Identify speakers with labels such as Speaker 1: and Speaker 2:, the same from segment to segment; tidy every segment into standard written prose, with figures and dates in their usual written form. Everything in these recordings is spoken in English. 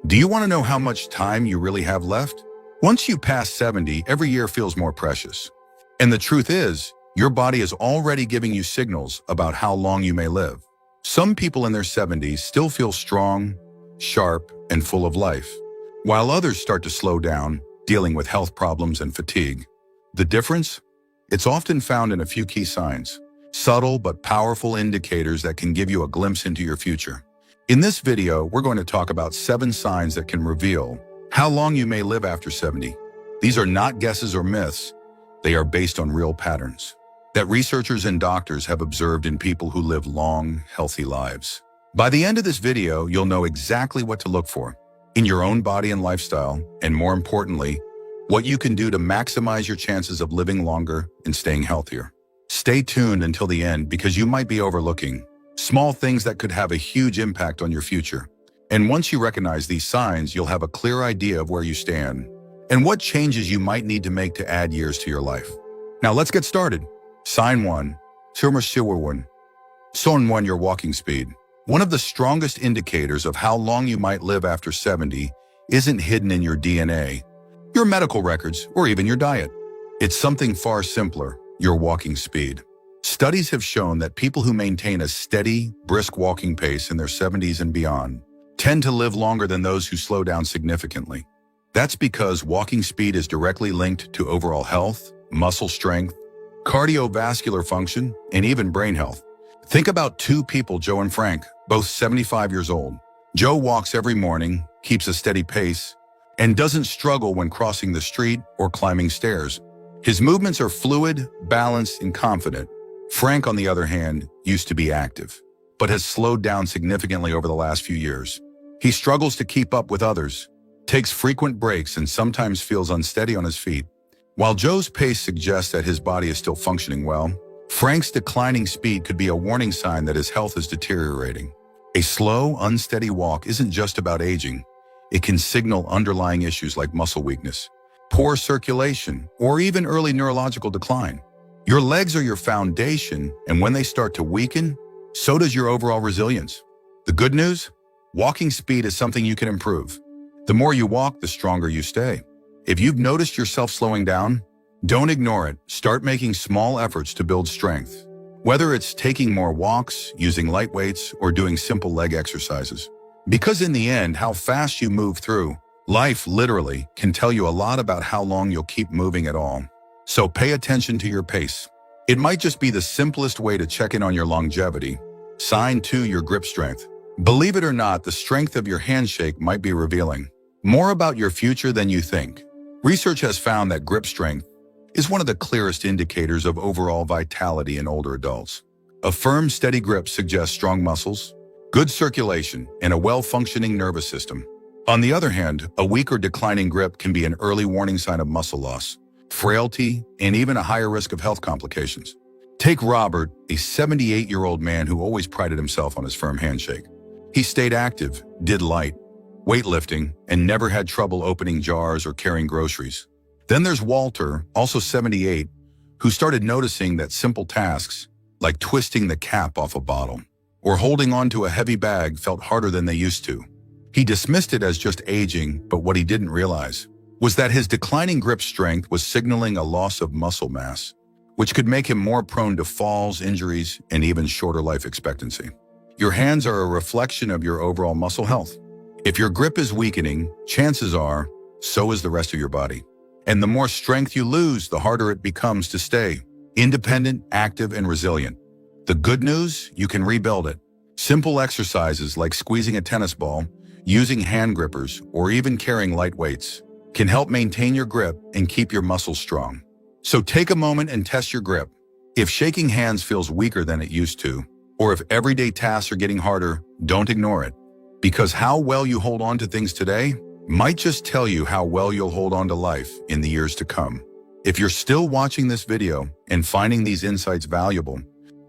Speaker 1: Do you want to know how much time you really have left? Once you pass 70, every year feels more precious. And the truth is, your body is already giving you signals about how long you may live. Some people in their 70s still feel strong, sharp, and full of life, while others start to slow down, dealing with health problems and fatigue. The difference? It's often found in a few key signs, subtle but powerful indicators that can give you a glimpse into your future. In this video, we're going to talk about 7 signs that can reveal how long you may live after 70. These are not guesses or myths. They are based on real patterns that researchers and doctors have observed in people who live long, healthy lives. By the end of this video, you'll know exactly what to look for in your own body and lifestyle, and more importantly, what you can do to maximize your chances of living longer and staying healthier. Stay tuned until the end because you might be overlooking small things that could have a huge impact on your future. And once you recognize these signs, you'll have a clear idea of where you stand and what changes you might need to make to add years to your life. Now let's get started. Sign 1. Sign 1, your walking speed. One of the strongest indicators of how long you might live after 70 isn't hidden in your DNA, your medical records, or even your diet. It's something far simpler, your walking speed. Studies have shown that people who maintain a steady, brisk walking pace in their 70s and beyond tend to live longer than those who slow down significantly. That's because walking speed is directly linked to overall health, muscle strength, cardiovascular function, and even brain health. Think about 2 people, Joe and Frank, both 75 years old. Joe walks every morning, keeps a steady pace, and doesn't struggle when crossing the street or climbing stairs. His movements are fluid, balanced, and confident. Frank, on the other hand, used to be active, but has slowed down significantly over the last few years. He struggles to keep up with others, takes frequent breaks, and sometimes feels unsteady on his feet. While Joe's pace suggests that his body is still functioning well, Frank's declining speed could be a warning sign that his health is deteriorating. A slow, unsteady walk isn't just about aging. It can signal underlying issues like muscle weakness, poor circulation, or even early neurological decline. Your legs are your foundation, and when they start to weaken, so does your overall resilience. The good news? Walking speed is something you can improve. The more you walk, the stronger you stay. If you've noticed yourself slowing down, don't ignore it. Start making small efforts to build strength. Whether it's taking more walks, using light weights, or doing simple leg exercises. Because in the end, how fast you move through life literally can tell you a lot about how long you'll keep moving at all. So pay attention to your pace. It might just be the simplest way to check in on your longevity. Sign 2, your grip strength. Believe it or not, the strength of your handshake might be revealing more about your future than you think. Research has found that grip strength is one of the clearest indicators of overall vitality in older adults. A firm, steady grip suggests strong muscles, good circulation, and a well-functioning nervous system. On the other hand, a weak or declining grip can be an early warning sign of muscle loss, frailty, and even a higher risk of health complications. Take Robert, a 78-year-old man who always prided himself on his firm handshake. He stayed active, did light weightlifting, and never had trouble opening jars or carrying groceries. Then there's Walter, also 78, who started noticing that simple tasks, like twisting the cap off a bottle or holding onto a heavy bag, felt harder than they used to. He dismissed it as just aging, but what he didn't realize was that his declining grip strength was signaling a loss of muscle mass, which could make him more prone to falls, injuries, and even shorter life expectancy. Your hands are a reflection of your overall muscle health. If your grip is weakening, chances are, so is the rest of your body. And the more strength you lose, the harder it becomes to stay independent, active, and resilient. The good news? You can rebuild it. Simple exercises like squeezing a tennis ball, using hand grippers, or even carrying light weights can help maintain your grip and keep your muscles strong. So take a moment and test your grip. If shaking hands feels weaker than it used to, or if everyday tasks are getting harder, don't ignore it. Because how well you hold on to things today might just tell you how well you'll hold on to life in the years to come. If you're still watching this video and finding these insights valuable,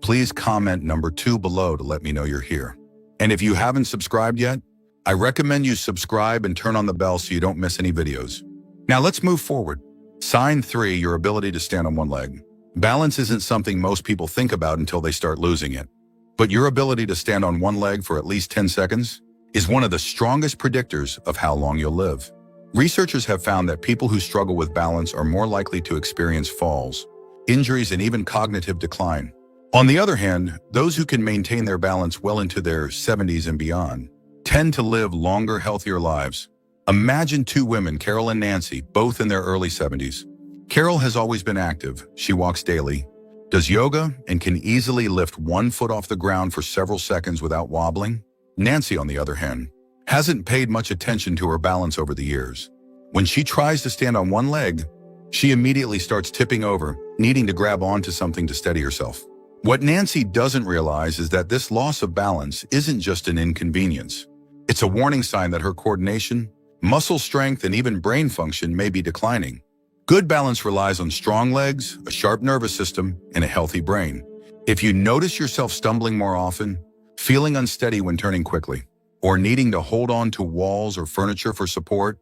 Speaker 1: please comment number 2 below to let me know you're here. And if you haven't subscribed yet, I recommend you subscribe and turn on the bell so you don't miss any videos. Now let's move forward. Sign 3, your ability to stand on one leg. Balance isn't something most people think about until they start losing it. But your ability to stand on one leg for at least 10 seconds is one of the strongest predictors of how long you'll live. Researchers have found that people who struggle with balance are more likely to experience falls, injuries, and even cognitive decline. On the other hand, those who can maintain their balance well into their 70s and beyond tend to live longer, healthier lives. Imagine two women, Carol and Nancy, both in their early 70s. Carol has always been active. She walks daily, does yoga, and can easily lift one foot off the ground for several seconds without wobbling. Nancy, on the other hand, hasn't paid much attention to her balance over the years. When she tries to stand on one leg, she immediately starts tipping over, needing to grab onto something to steady herself. What Nancy doesn't realize is that this loss of balance isn't just an inconvenience. It's a warning sign that her coordination, muscle strength, and even brain function may be declining. Good balance relies on strong legs, a sharp nervous system, and a healthy brain. If you notice yourself stumbling more often, feeling unsteady when turning quickly, or needing to hold on to walls or furniture for support,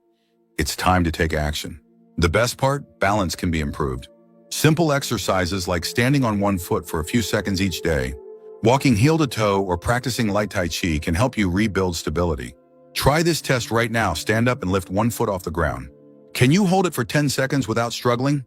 Speaker 1: it's time to take action. The best part, balance can be improved. Simple exercises like standing on one foot for a few seconds each day, walking heel to toe, or practicing light Tai Chi can help you rebuild stability. Try this test right now. Stand up and lift one foot off the ground. Can you hold it for 10 seconds without struggling?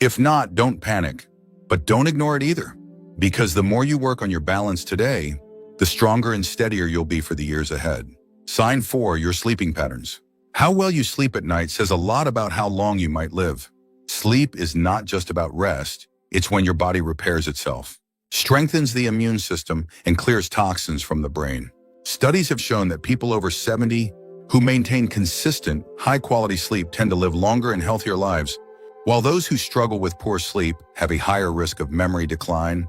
Speaker 1: If not, don't panic, but don't ignore it either, because the more you work on your balance today, the stronger and steadier you'll be for the years ahead. Sign 4, your sleeping patterns. How well you sleep at night says a lot about how long you might live. Sleep is not just about rest, it's when your body repairs itself, strengthens the immune system, and clears toxins from the brain. Studies have shown that people over 70 who maintain consistent, high-quality sleep tend to live longer and healthier lives, while those who struggle with poor sleep have a higher risk of memory decline,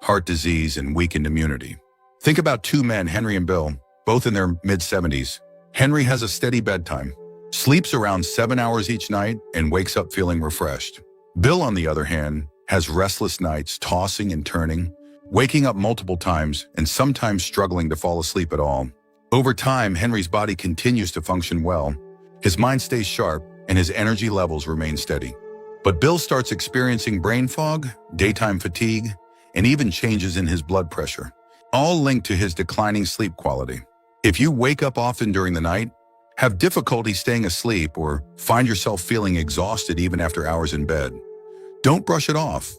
Speaker 1: heart disease, and weakened immunity. Think about two men, Henry and Bill, both in their mid-70s. Henry has a steady bedtime, sleeps around 7 hours each night, and wakes up feeling refreshed. Bill, on the other hand, has restless nights, tossing and turning, waking up multiple times, and sometimes struggling to fall asleep at all. Over time, Henry's body continues to function well, his mind stays sharp, and his energy levels remain steady. But Bill starts experiencing brain fog, daytime fatigue, and even changes in his blood pressure, all linked to his declining sleep quality. If you wake up often during the night, have difficulty staying asleep, or find yourself feeling exhausted even after hours in bed, don't brush it off.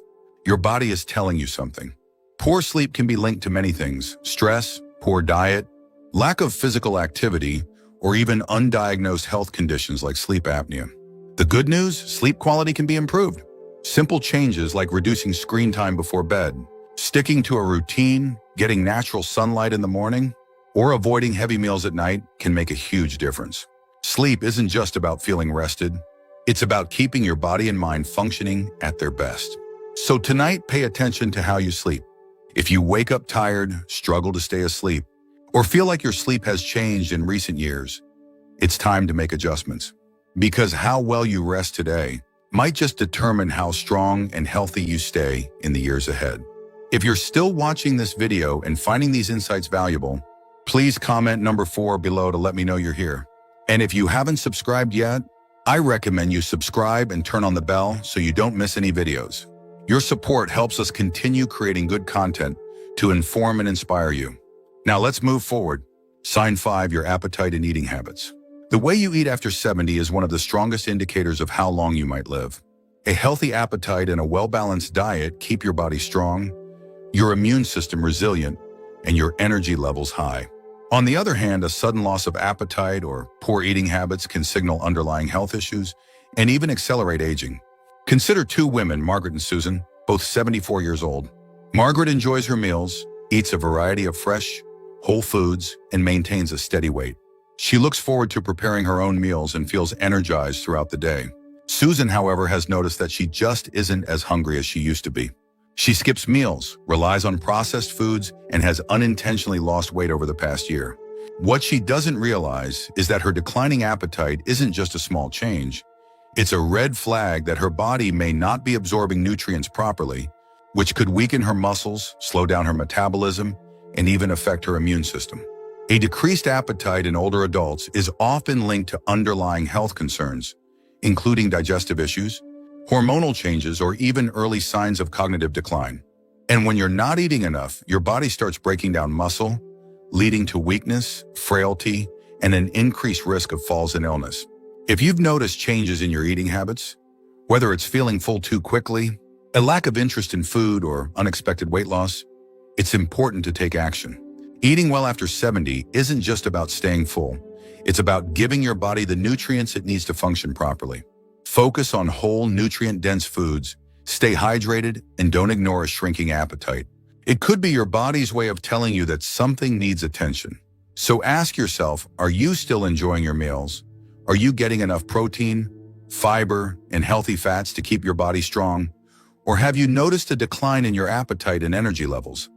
Speaker 1: Your body is telling you something. Poor sleep can be linked to many things: stress, poor diet, lack of physical activity, or even undiagnosed health conditions like sleep apnea. The good news, sleep quality can be improved. Simple changes like reducing screen time before bed, sticking to a routine, getting natural sunlight in the morning, or avoiding heavy meals at night can make a huge difference. Sleep isn't just about feeling rested. It's about keeping your body and mind functioning at their best. So tonight, pay attention to how you sleep. If you wake up tired, struggle to stay asleep, or feel like your sleep has changed in recent years, it's time to make adjustments. Because how well you rest today might just determine how strong and healthy you stay in the years ahead. If you're still watching this video and finding these insights valuable, please comment number 4 below to let me know you're here. And if you haven't subscribed yet, I recommend you subscribe and turn on the bell so you don't miss any videos. Your support helps us continue creating good content to inform and inspire you. Now let's move forward. Sign 5, your appetite and eating habits. The way you eat after 70 is one of the strongest indicators of how long you might live. A healthy appetite and a well-balanced diet keep your body strong, your immune system resilient, and your energy levels high. On the other hand, a sudden loss of appetite or poor eating habits can signal underlying health issues and even accelerate aging. Consider two women, Margaret and Susan, both 74 years old. Margaret enjoys her meals, eats a variety of fresh, whole foods, and maintains a steady weight. She looks forward to preparing her own meals and feels energized throughout the day. Susan, however, has noticed that she just isn't as hungry as she used to be. She skips meals, relies on processed foods, and has unintentionally lost weight over the past year. What she doesn't realize is that her declining appetite isn't just a small change. It's a red flag that her body may not be absorbing nutrients properly, which could weaken her muscles, slow down her metabolism, and even affect her immune system. A decreased appetite in older adults is often linked to underlying health concerns, including digestive issues, hormonal changes, or even early signs of cognitive decline. And when you're not eating enough, your body starts breaking down muscle, leading to weakness, frailty, and an increased risk of falls and illness. If you've noticed changes in your eating habits, whether it's feeling full too quickly, a lack of interest in food, or unexpected weight loss, it's important to take action. Eating well after 70 isn't just about staying full. It's about giving your body the nutrients it needs to function properly. Focus on whole, nutrient-dense foods, stay hydrated, and don't ignore a shrinking appetite. It could be your body's way of telling you that something needs attention. So ask yourself, are you still enjoying your meals? Are you getting enough protein, fiber, and healthy fats to keep your body strong? Or have you noticed a decline in your appetite and energy levels?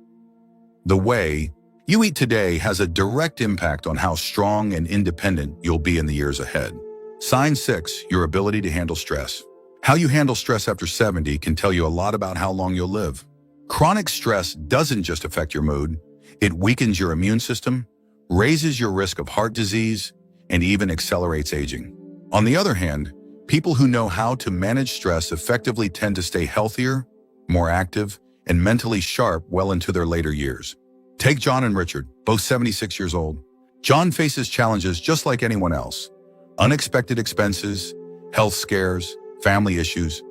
Speaker 1: The way you eat today has a direct impact on how strong and independent you'll be in the years ahead. Sign 6, your ability to handle stress. How you handle stress after 70 can tell you a lot about how long you'll live. Chronic stress doesn't just affect your mood. It weakens your immune system, raises your risk of heart disease, and even accelerates aging. On the other hand, people who know how to manage stress effectively tend to stay healthier, more active, and mentally sharp well into their later years. Take John and Richard, both 76 years old. John faces challenges just like anyone else. Unexpected expenses, health scares, family issues,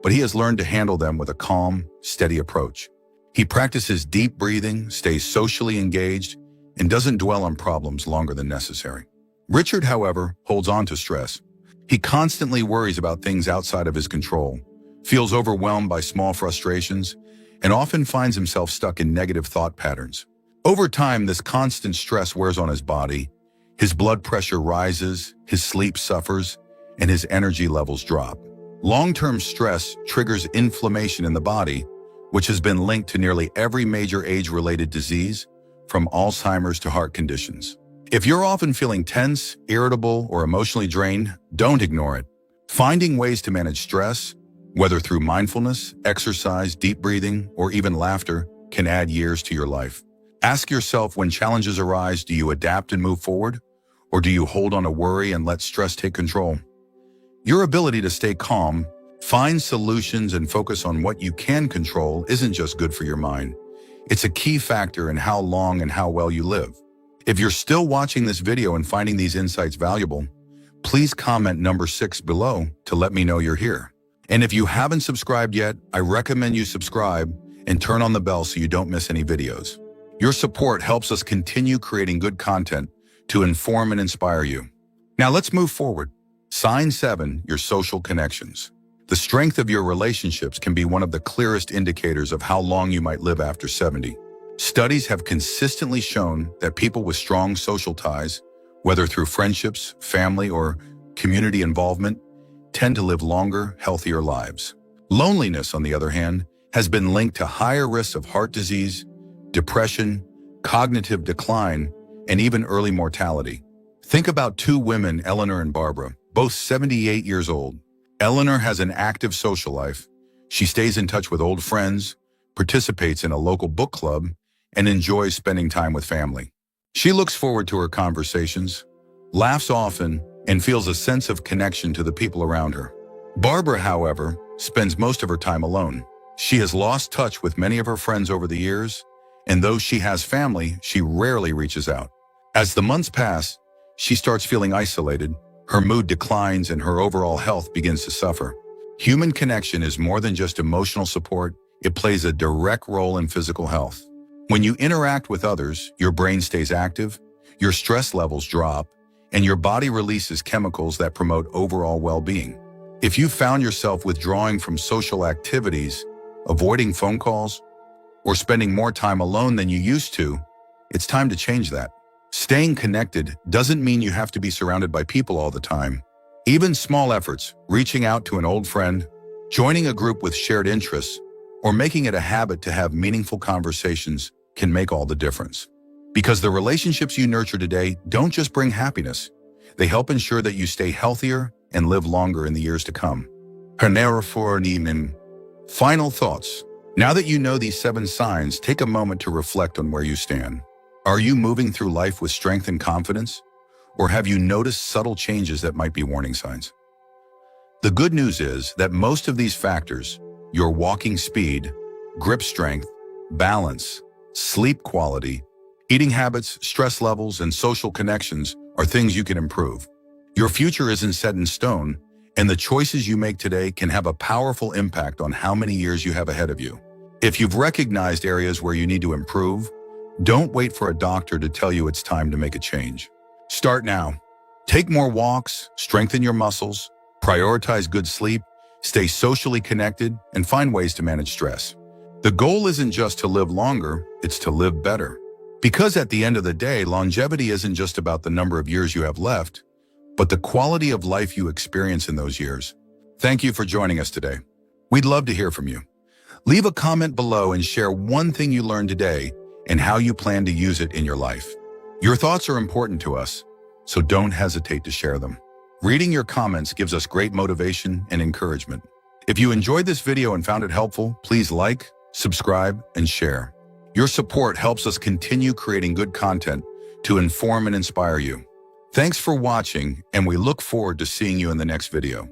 Speaker 1: but he has learned to handle them with a calm, steady approach. He practices deep breathing, stays socially engaged, and doesn't dwell on problems longer than necessary. Richard, however, holds on to stress. He constantly worries about things outside of his control, feels overwhelmed by small frustrations, and often finds himself stuck in negative thought patterns. Over time, this constant stress wears on his body. His blood pressure rises, his sleep suffers, and his energy levels drop. Long-term stress triggers inflammation in the body, which has been linked to nearly every major age-related disease, from Alzheimer's to heart conditions. If you're often feeling tense, irritable, or emotionally drained, don't ignore it. Finding ways to manage stress, whether through mindfulness, exercise, deep breathing, or even laughter, can add years to your life. Ask yourself, when challenges arise, do you adapt and move forward? Or do you hold on to worry and let stress take control? Your ability to stay calm, find solutions, and focus on what you can control isn't just good for your mind. It's a key factor in how long and how well you live. If you're still watching this video and finding these insights valuable, please comment number 6 below to let me know you're here. And if you haven't subscribed yet, I recommend you subscribe and turn on the bell so you don't miss any videos. Your support helps us continue creating good content to inform and inspire you. Now let's move forward. Sign 7, your social connections. The strength of your relationships can be one of the clearest indicators of how long you might live after 70. Studies have consistently shown that people with strong social ties, whether through friendships, family, or community involvement, tend to live longer, healthier lives. Loneliness, on the other hand, has been linked to higher risks of heart disease, depression, cognitive decline, and even early mortality. Think about 2 women, Eleanor and Barbara, both 78 years old. Eleanor has an active social life. She stays in touch with old friends, participates in a local book club, and enjoys spending time with family. She looks forward to her conversations, laughs often, and feels a sense of connection to the people around her. Barbara, however, spends most of her time alone. She has lost touch with many of her friends over the years, and though she has family, she rarely reaches out. As the months pass, she starts feeling isolated, her mood declines, and her overall health begins to suffer. Human connection is more than just emotional support. It plays a direct role in physical health. When you interact with others, your brain stays active, your stress levels drop, and your body releases chemicals that promote overall well-being. If you found yourself withdrawing from social activities, avoiding phone calls, or spending more time alone than you used to, it's time to change that. Staying connected doesn't mean you have to be surrounded by people all the time. Even small efforts, reaching out to an old friend, joining a group with shared interests, or making it a habit to have meaningful conversations can make all the difference. Because the relationships you nurture today don't just bring happiness, they help ensure that you stay healthier and live longer in the years to come. Final thoughts. Now that you know these 7 signs, take a moment to reflect on where you stand. Are you moving through life with strength and confidence? Or have you noticed subtle changes that might be warning signs? The good news is that most of these factors, your walking speed, grip strength, balance, sleep quality, Eating habits, stress levels, and social connections are things you can improve. Your future isn't set in stone, and the choices you make today can have a powerful impact on how many years you have ahead of you. If you've recognized areas where you need to improve, don't wait for a doctor to tell you it's time to make a change. Start now. Take more walks, strengthen your muscles, prioritize good sleep, stay socially connected, and find ways to manage stress. The goal isn't just to live longer, it's to live better. Because at the end of the day, longevity isn't just about the number of years you have left, but the quality of life you experience in those years. Thank you for joining us today. We'd love to hear from you. Leave a comment below and share one thing you learned today and how you plan to use it in your life. Your thoughts are important to us, so don't hesitate to share them. Reading your comments gives us great motivation and encouragement. If you enjoyed this video and found it helpful, please like, subscribe, and share. Your support helps us continue creating good content to inform and inspire you. Thanks for watching, and we look forward to seeing you in the next video.